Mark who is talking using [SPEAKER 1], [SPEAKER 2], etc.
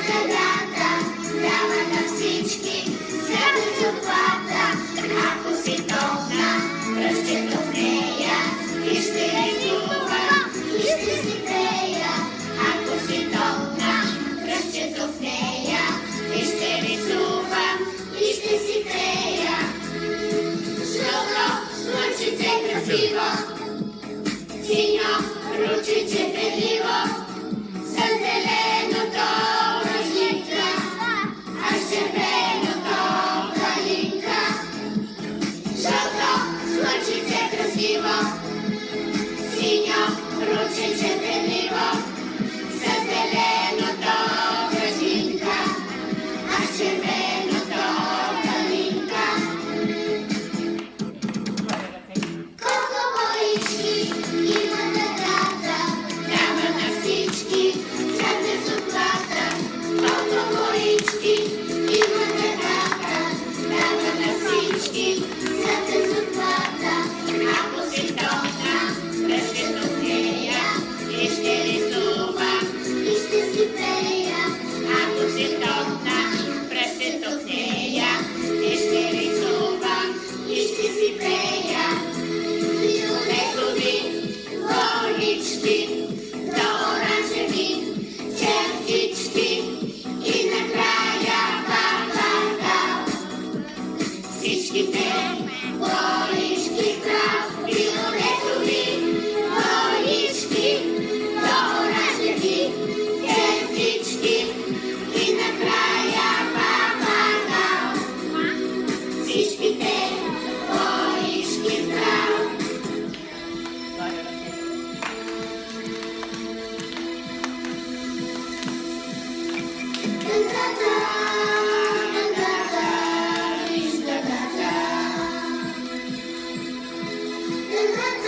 [SPEAKER 1] дъгата, дава на всички, свята заплата. Ако си топна пръстчето в нея, и ще рисувам, и ще си пея. Ако си топна пръстчето в нея, и ще рисувам, и ще си пея. Жълто слънчице красиво, синьо ручиче пеливо, с зеленото ръжника, а с червеното калинка. Жълто слънчице красиво, синьо ручиче пеливо, с зеленото ръжника, а с червеното калинка. Колко боички има дъгата, дава на всички, свята заплата. Колко боички има дъгата, дава на всички, свята заплата. Ако си топна пръстчето в нея, и ще рисувам, и ще си пея. Ако си топна пръстчето в нея, и ще рисувам, и ще си пея. Фиолетови лорички, до оранжеви чертички, и накрая бабагал. Всичките лорички крал. Фиолетови лорички, до оранжеви чертички, и накрая бабагал. Всичките лорички крал. Дъгата, дъгата, виж дъгата. Дъгата,